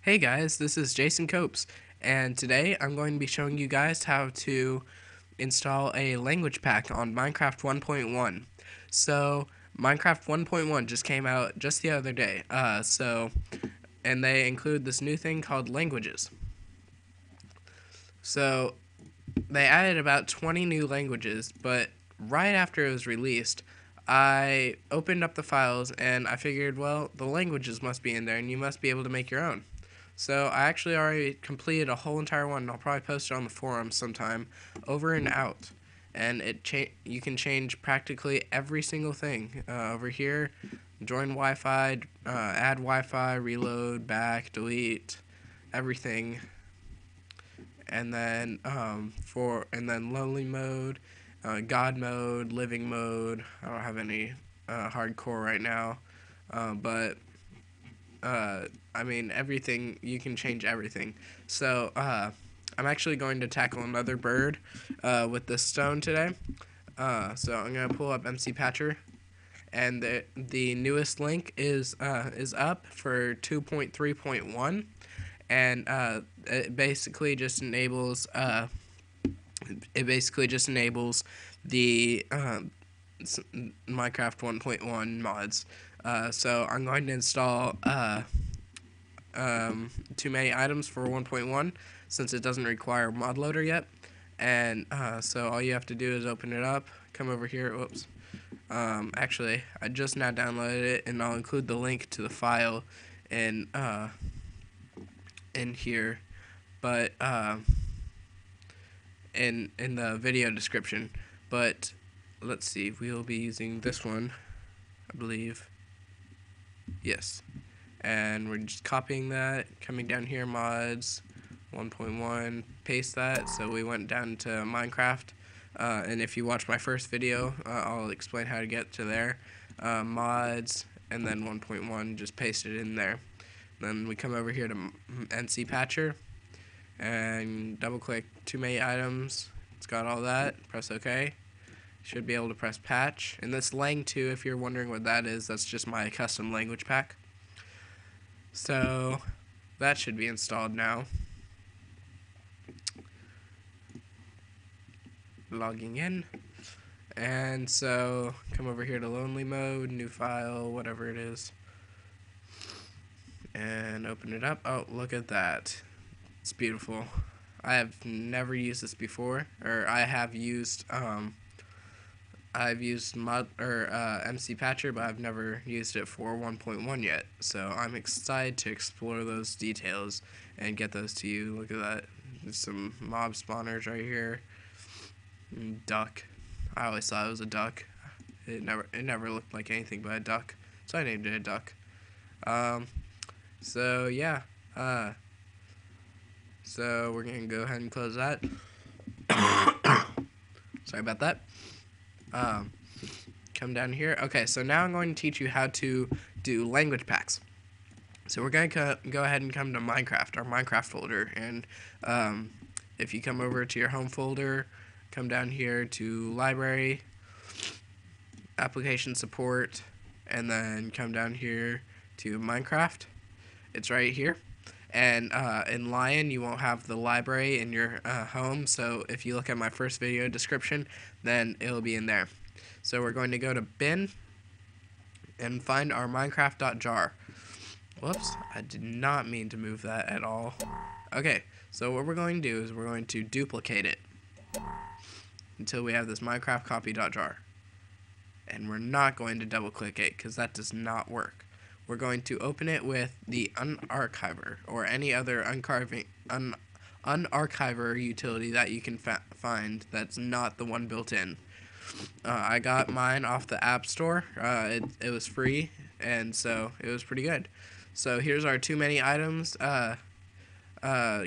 Hey guys, this is Jason Copes, and today I'm going to be showing you guys how to install a language pack on Minecraft 1.1. So, Minecraft 1.1 just came out just the other day, and they include this new thing called languages. So, they added about 20 new languages, but right after it was released, I opened up the files and I figured, well, the languages must be in there and you must be able to make your own. So I actually already completed a whole entire one. And I'll probably post it on the forum sometime, over and out. And you can change practically every single thing over here. Join Wi-Fi, add Wi-Fi, reload, back, delete, everything. And then lonely mode, God mode, living mode. I don't have any hardcore right now, but I mean, everything, you can change everything. So, I'm actually going to tackle another bird with this stone today. So I'm going to pull up MC Patcher, and the newest link is up for 2.3.1, and it basically just enables the Minecraft 1.1 mods. So I'm going to install too many items for 1.1 since it doesn't require mod loader yet. And so all you have to do is open it up, come over here. Whoops. Actually, I just now downloaded it, and I'll include the link to the file in here, but in the video description. But let's see, we'll be using this one, I believe. Yes. And we're just copying that, coming down here, mods 1.1, paste that. So we went down to Minecraft, and if you watch my first video, I'll explain how to get to there. Mods, and then 1.1, just paste it in there. Then we come over here to NC Patcher, and double click too many items. It's got all that, press OK. Should be able to press patch. And this lang 2, if you're wondering what that is, that's just my custom language pack. So that should be installed now. Logging in. And so come over here to lonely mode, new file, whatever it is, and open it up. Oh, look at that. It's beautiful. I have never used this before, or I've used MC Patcher, but I've never used it for 1.1 yet. So I'm excited to explore those details and get those to you. Look at that. There's some mob spawners right here. Duck. I always thought it was a duck. It never looked like anything but a duck. So I named it a duck. So yeah. So we're gonna go ahead and close that. Sorry about that. Come down here. Okay, so now I'm going to teach you how to do language packs. So we're going to go ahead and come to Minecraft, our Minecraft folder. And if you come over to your home folder, come down here to library, application support, and then come down here to Minecraft. It's right here. And in Lion, you won't have the library in your home. So if you look at my first video description, then it'll be in there. So we're going to go to bin and find our Minecraft.jar. Whoops, I did not mean to move that at all. Okay, so what we're going to do is we're going to duplicate it until we have this Minecraft copy.jar. And we're not going to double click it because that does not work. We're going to open it with the unarchiver or any other unarchiver utility that you can find that's not the one built in. I got mine off the App Store. It was free, and so it was pretty good. So here's our too many items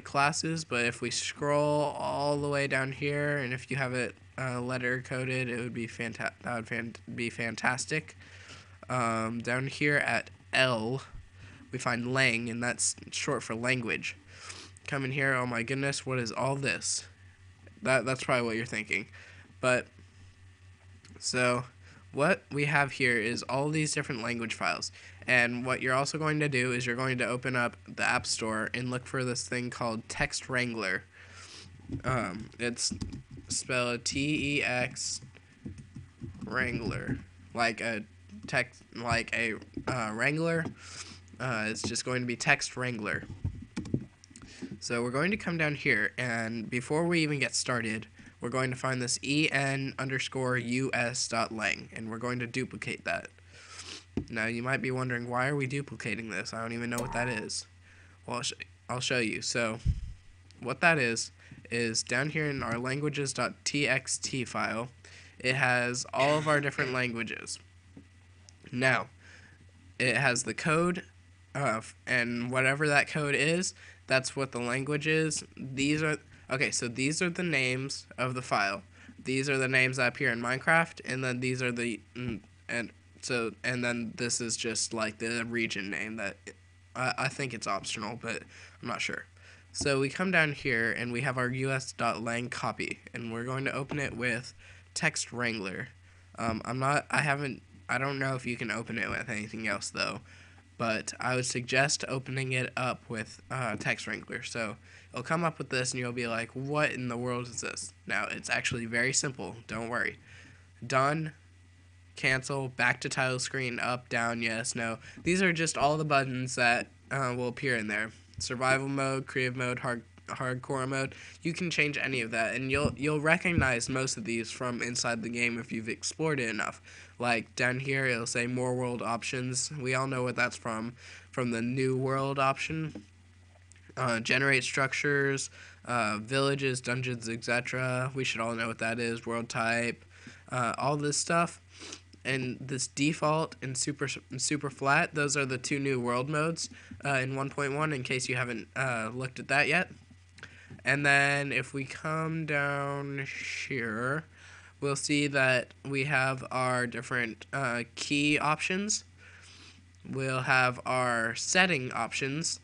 classes, but if we scroll all the way down here, and if you have it letter coded, it would be fantastic. Down here at L, we find lang, and that's short for language. Come in here, oh my goodness, what is all this? That's probably what you're thinking. But, so, what we have here is all these different language files. And what you're also going to do is you're going to open up the App Store and look for this thing called Text Wrangler. It's spelled Tex Wrangler, like a Wrangler. It's just going to be Text Wrangler. So we're going to come down here, and before we even get started, we're going to find this en_us.lang, and we're going to duplicate that. Now, you might be wondering, why are we duplicating this? I don't even know what that is. Well, I'll show you. So, what that is down here in our languages.txt file, it has all of our different languages. Now, it has the code, and whatever that code is, that's what the language is. These are the names of the file. These are the names that appear in Minecraft, and then these are the and then this is just like the region name that I think it's optional, but I'm not sure. So we come down here and we have our us.lang copy, and we're going to open it with Text Wrangler. I don't know if you can open it with anything else though, but I would suggest opening it up with Text Wrangler. So it'll come up with this, and you'll be like, what in the world is this? Now, it's actually very simple. Don't worry. Done, cancel, back to title screen, up, down, yes, no. These are just all the buttons that will appear in there. Survival mode, creative mode, hardcore mode. You can change any of that, and you'll recognize most of these from inside the game if you've explored it enough. Like down here, it'll say more world options. We all know what that's from the new world option. Generate structures, villages, dungeons, etc. We should all know what that is. World type, all this stuff. And this default and super flat, those are the two new world modes in 1.1, in case you haven't looked at that yet. And then if we come down here, we'll see that we have our different key options. We'll have our setting options.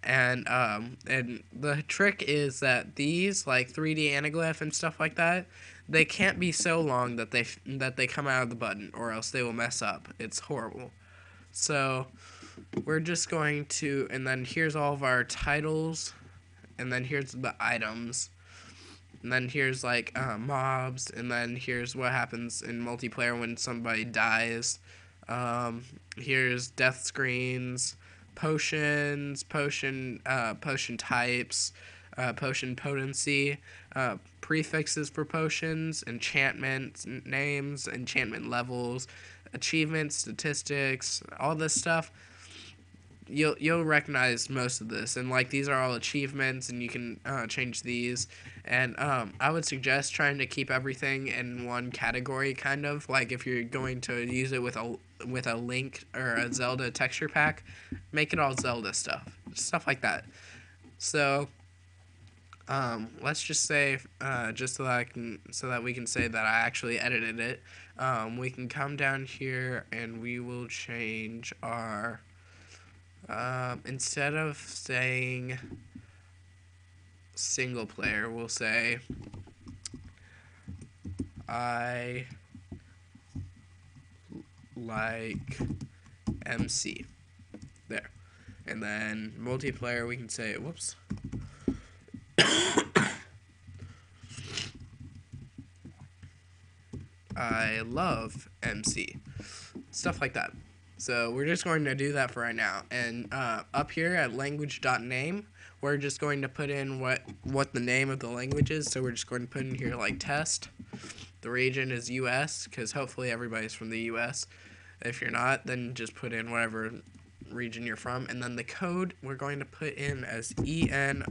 And the trick is that these, like 3D anaglyph and stuff like that, they can't be so long that they come out of the button, or else they will mess up. It's horrible. So we're just going to, and then here's all of our titles, and then here's the items, and then here's like mobs, and then here's what happens in multiplayer when somebody dies. Here's death screens, potions, potion types, potion potency, prefixes for potions, enchantment names, enchantment levels, achievements, statistics, all this stuff. You'll recognize most of this, and like these are all achievements, and you can change these. And I would suggest trying to keep everything in one category, kind of like if you're going to use it with a Link or a Zelda texture pack, make it all Zelda stuff like that. So let's just say just so that we can say that I actually edited it. We can come down here and we will change our instead of saying single player, we'll say I like MC. There. And then multiplayer, we can say, whoops. I love MC. Stuff like that. So we're just going to do that for right now. And up here at language.name, we're just going to put in what the name of the language is. So we're just going to put in here like test. The region is US, because hopefully everybody's from the US. If you're not, then just put in whatever region you're from. And then the code we're going to put in as EN_TS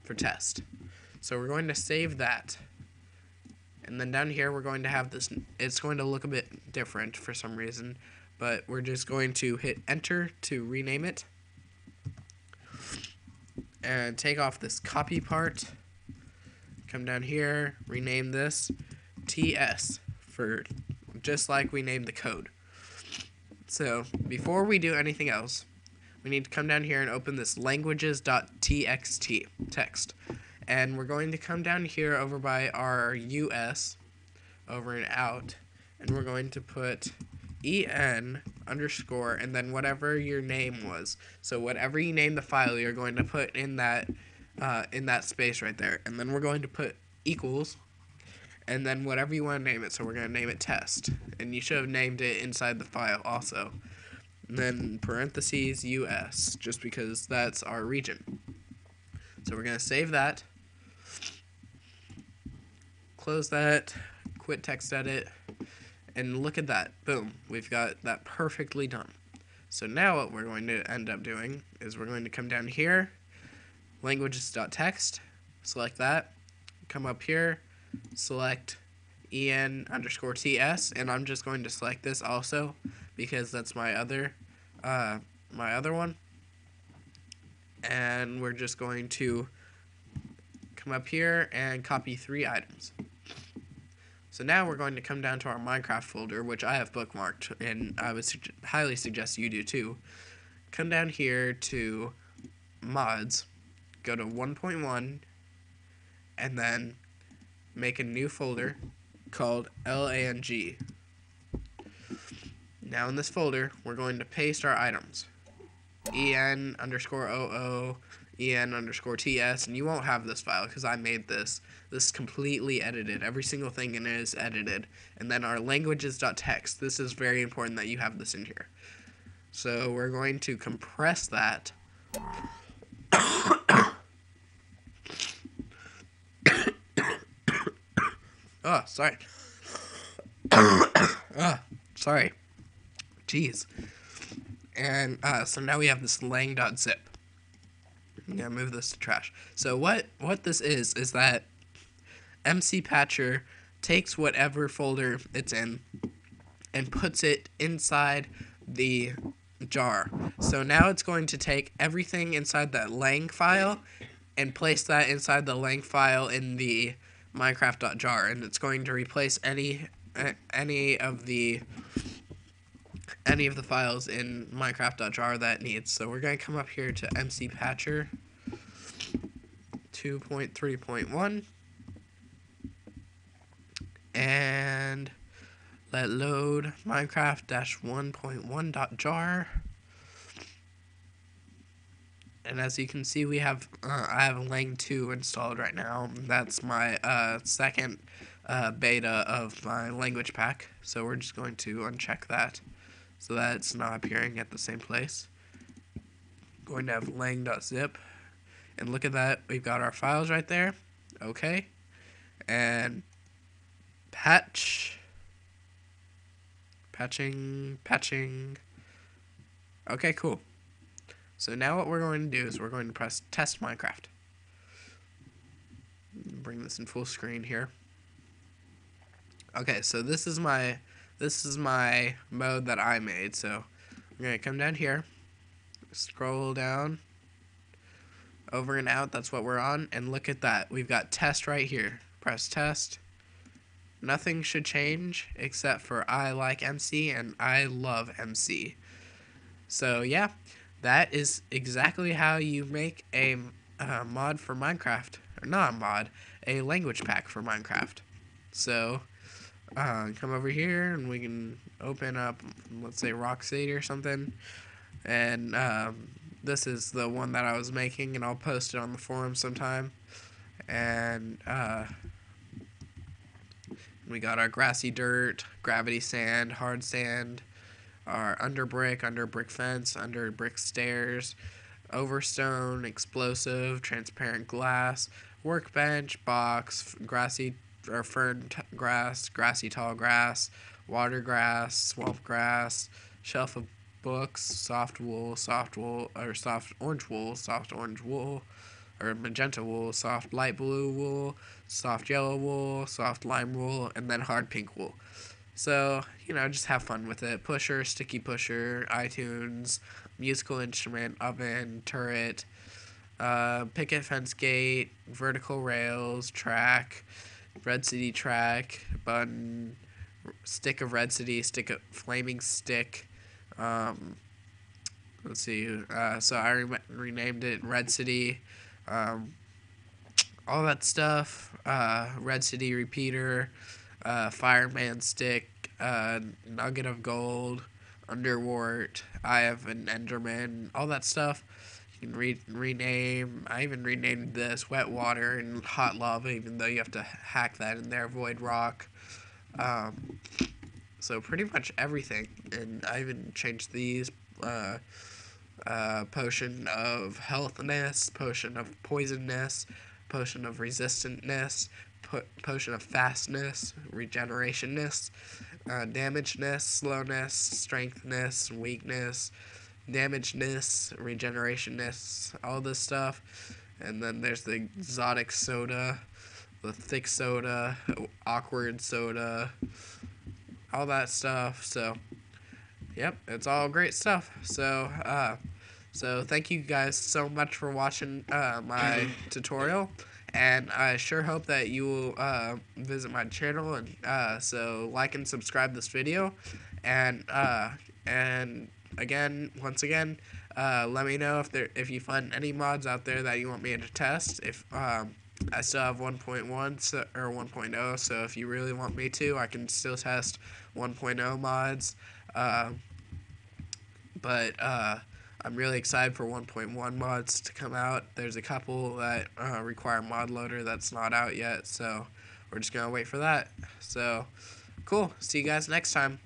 for test. So we're going to save that. And then down here we're going to have this, it's going to look a bit different for some reason, but we're just going to hit enter to rename it. And take off this copy part. Come down here, rename this TS for just like we named the code. So before we do anything else, we need to come down here and open this languages.txt text. And we're going to come down here over by our US, over and out, and we're going to put en underscore and then whatever your name was. So whatever you name the file, you're going to put in that space right there, and then we're going to put equals, and then whatever you want to name it. So we're going to name it test, and you should have named it inside the file also. And then parentheses US, just because that's our region. So we're going to save that, close that, quit text edit, and look at that. Boom, we've got that perfectly done. So now what we're going to end up doing is we're going to come down here, languages.txt, select that, come up here, select en underscore ts, and I'm just going to select this also because that's my other one. And we're just going to come up here and copy 3 items. So now we're going to come down to our Minecraft folder, which I have bookmarked, and I would highly suggest you do too. Come down here to mods, go to 1.1, and then make a new folder called LANG. Now in this folder, we're going to paste our items. en underscore oo, en underscore ts, and you won't have this file because I made this. This is completely edited. Every single thing in it is edited. And then our languages.txt. This is very important that you have this in here. So we're going to compress that. Oh, sorry. Sorry. Jeez. And so now we have this lang.zip. I'm gonna move this to trash. So what this is that MC Patcher takes whatever folder it's in and puts it inside the jar. So now it's going to take everything inside that lang file and place that inside the lang file in the Minecraft.jar, and it's going to replace any of the files in Minecraft.jar that it needs. So we're going to come up here to MC Patcher 2.3.1 and let load Minecraft-1.1.jar. And as you can see, we have I have Lang 2 installed right now. That's my second beta of my language pack. So we're just going to uncheck that so that it's not appearing at the same place. Going to have lang.zip, and look at that, we've got our files right there. Okay, and patching. Okay, cool. So now what we're going to do is we're going to press test Minecraft. Bring this in full screen here. Okay, so this is my mode that I made. So I'm going to come down here, scroll down, over and out, that's what we're on, and look at that. We've got test right here. Press test. Nothing should change except for I like MC and I love MC. So yeah, that is exactly how you make a mod for Minecraft. Or not a mod, a language pack for Minecraft. So come over here and we can open up, let's say Rock City or something, and this is the one that I was making, and I'll post it on the forum sometime. And we got our grassy dirt, gravity sand, hard sand, our under brick fence, under brick stairs, overstone, explosive, transparent glass, workbench, box, grassy or fern grass, grassy tall grass, water grass, swamp grass, shelf of books, soft orange wool, or magenta wool, soft light blue wool, soft yellow wool, soft lime wool, and then hard pink wool. So, just have fun with it. Pusher, sticky pusher, iTunes, musical instrument, oven, turret, picket fence gate, vertical rails, track, Red City track, button, stick of Red City, stick of flaming stick. Let's see. So I renamed it Red City. all that stuff. Red City Repeater, Fireman Stick, Nugget of Gold, Underwort. I have an Enderman. All that stuff. You can rename. I even renamed this Wet Water and Hot Lava, even though you have to hack that in there. Void Rock. Um, so pretty much everything, and I even changed these. Potion of healthness, potion of poisonness, potion of resistantness, potion of fastness, regenerationness, damagedness, slowness, strengthness, weakness, damagedness, regenerationness, all this stuff. And then there's the exotic soda, the thick soda, awkward soda, all that stuff. So, yep, it's all great stuff. So thank you guys so much for watching my tutorial, and I sure hope that you will visit my channel, and so like and subscribe this video, and again, once again, let me know if you find any mods out there that you want me to test. If I still have 1.1 or 1.0, so if you really want me to, I can still test 1.0 mods. But I'm really excited for 1.1 mods to come out. There's a couple that require mod loader that's not out yet, so we're just gonna wait for that. So cool. See you guys next time.